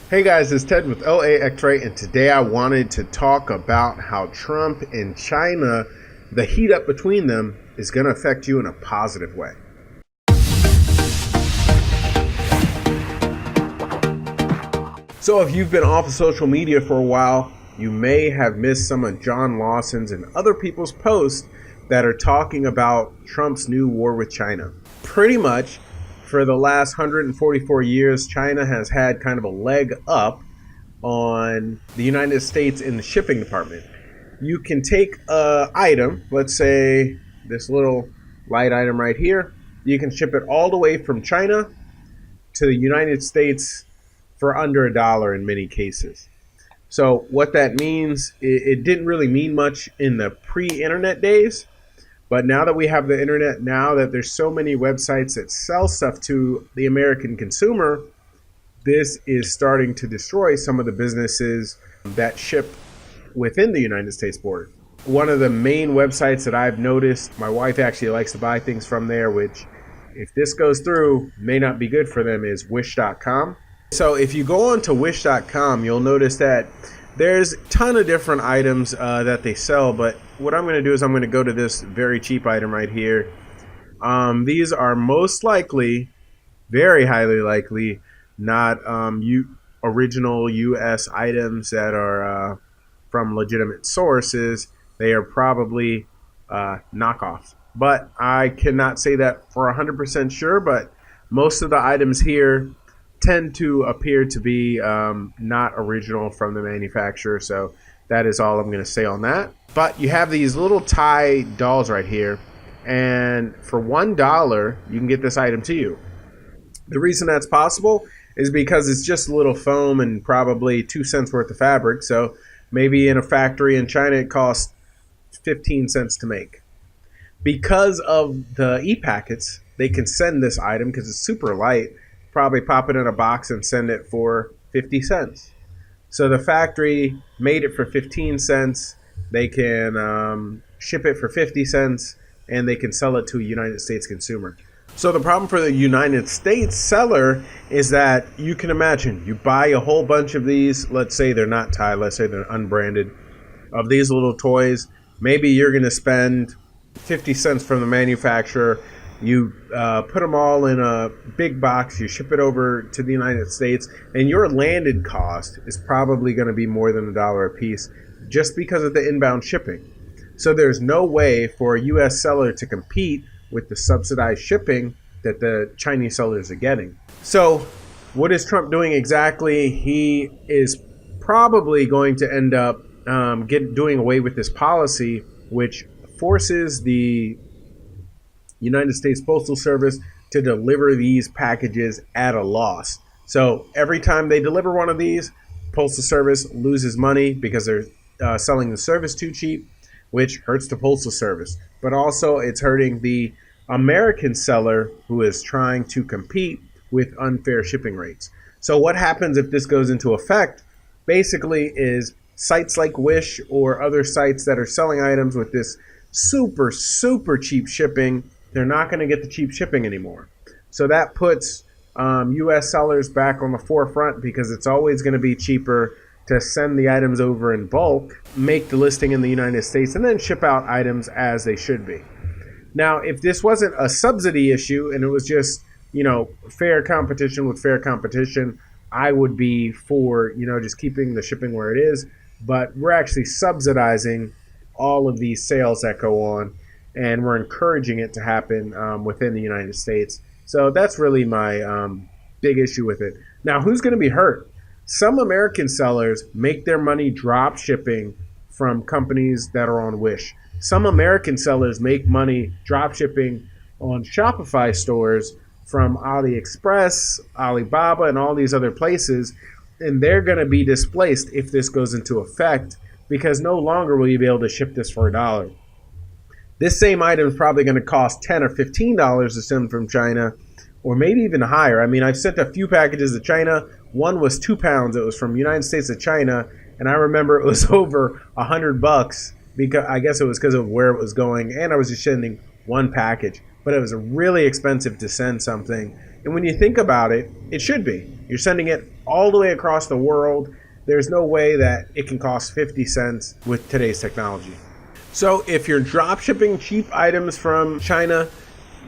Hey guys, it's Ted with OAXRAY, and today I wanted to talk about how Trump and China, the heat up between them, is going to affect you in a positive way. So if you've been off of social media for a while, you may have missed some of John Lawson's and other people's posts that are talking about Trump's new war with China. Pretty much, for the last 144 years, China has had kind of a leg up on the United States in the shipping department. You can take an item, let's say this little light item right here, you can ship it all the way from China to the United States for under $1 in many cases. So what that means, it didn't really mean much in the pre-internet days. But now that we have the internet, now that there's so many websites that sell stuff to the American consumer, this is starting to destroy some of the businesses that ship within the United States border. One of the main websites that I've noticed, my wife actually likes to buy things from there, which if this goes through, may not be good for them, is wish.com. So if you go on to wish.com, you'll notice that there's a ton of different items that they sell, but what I'm going to do is I'm going to go to this very cheap item right here. These are most likely, very highly likely, not original U.S. items that are from legitimate sources. They are probably knockoffs. But I cannot say that for 100% sure, but most of the items here tend to appear to be not original from the manufacturer. So that is all I'm going to say on that. But you have these little Thai dolls right here, and for $1 you can get this item to you. The reason that's possible is because it's just a little foam and probably 2 cents worth of fabric. So maybe in a factory in China it costs 15 cents to make. Because of the e-packets, they can send this item because it's super light, probably pop it in a box and send it for 50 cents. So the factory made it for 15 cents. They can ship it for 50 cents, and they can sell it to a United States consumer. So the problem for the United States seller is that you can imagine you buy a whole bunch of these. Let's say they're not Thai. Let's say they're unbranded. Of these little toys, maybe you're going to spend 50 cents from the manufacturer. You put them all in a big box, you ship it over to the United States, and your landed cost is probably going to be more than $1 a piece just because of the inbound shipping. So there's no way for a U.S. seller to compete with the subsidized shipping that the Chinese sellers are getting. So what is Trump doing exactly? He is probably going to end up doing away with this policy, which forces the United States Postal Service to deliver these packages at a loss. So every time they deliver one of these, Postal Service loses money because they're selling the service too cheap, which hurts the Postal Service. But also it's hurting the American seller who is trying to compete with unfair shipping rates. So what happens if this goes into effect basically is sites like Wish or other sites that are selling items with this super, super cheap shipping, they're not going to get the cheap shipping anymore. So that puts U.S. sellers back on the forefront because it's always going to be cheaper to send the items over in bulk, make the listing in the United States, and then ship out items as they should be. Now, if this wasn't a subsidy issue and it was just, fair competition with fair competition, I would be for, just keeping the shipping where it is. But we're actually subsidizing all of these sales that go on, and we're encouraging it to happen within the United States. So that's really my big issue with it. Now, who's going to be hurt? Some American sellers make their money drop shipping from companies that are on Wish. Some American sellers make money drop shipping on Shopify stores from AliExpress, Alibaba, and all these other places. And they're going to be displaced if this goes into effect because no longer will you be able to ship this for $1. This same item is probably going to cost $10 or $15 to send from China, or maybe even higher. I mean, I've sent a few packages to China. One was 2 pounds. It was from the United States to China, and I remember it was over $100 because I guess it was because of where it was going, and I was just sending one package. But it was really expensive to send something. And when you think about it, it should be. You're sending it all the way across the world. There's no way that it can cost 50 cents with today's technology. So if you're drop shipping cheap items from China,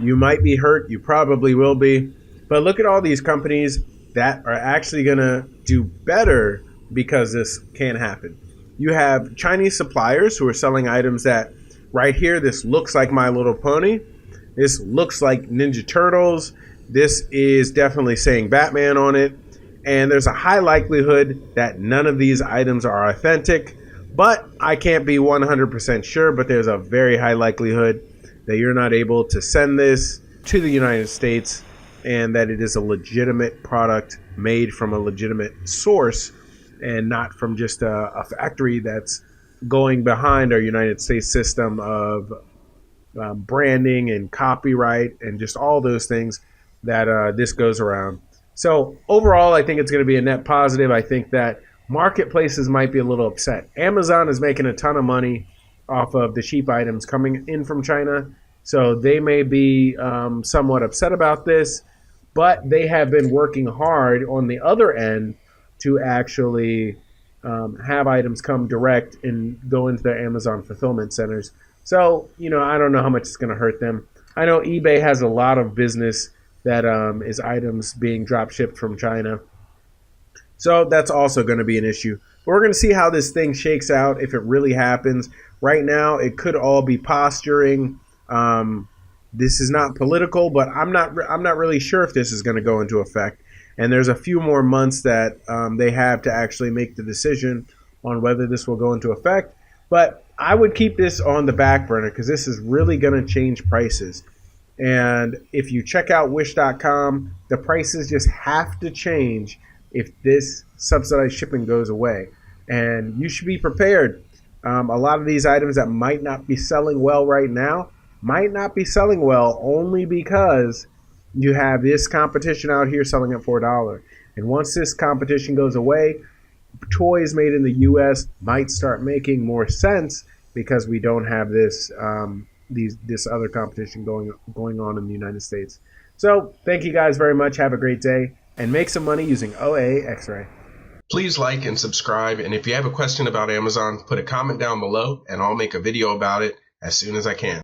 you might be hurt. You probably will be. But look at all these companies that are actually going to do better because this can't happen. You have Chinese suppliers who are selling items that, right here, this looks like My Little Pony. This looks like Ninja Turtles. This is definitely saying Batman on it. And there's a high likelihood that none of these items are authentic. But I can't be 100% sure, but there's a very high likelihood that you're not able to send this to the United States and that it is a legitimate product made from a legitimate source and not from just a factory that's going behind our United States system of branding and copyright and just all those things that this goes around. So overall, I think it's going to be a net positive. I think that marketplaces might be a little upset. Amazon is making a ton of money off of the cheap items coming in from China, so they may be somewhat upset about this, but they have been working hard on the other end to actually have items come direct and go into their Amazon fulfillment centers. So, I don't know how much it's going to hurt them. I know eBay has a lot of business that is items being drop shipped from China. So that's also going to be an issue. But we're going to see how this thing shakes out if it really happens. Right now, it could all be posturing. This is not political, but I'm not really sure if this is going to go into effect. And there's a few more months that they have to actually make the decision on whether this will go into effect. But I would keep this on the back burner because this is really going to change prices. And if you check out Wish.com, the prices just have to change if this subsidized shipping goes away. And you should be prepared. A lot of these items that might not be selling well right now might not be selling well only because you have this competition out here selling at $4. And once this competition goes away, toys made in the U.S. might start making more sense because we don't have this this other competition going on in the United States. So thank you guys very much. Have a great day and make some money using OAXRAY. Please like and subscribe, and if you have a question about Amazon, put a comment down below and I'll make a video about it as soon as I can.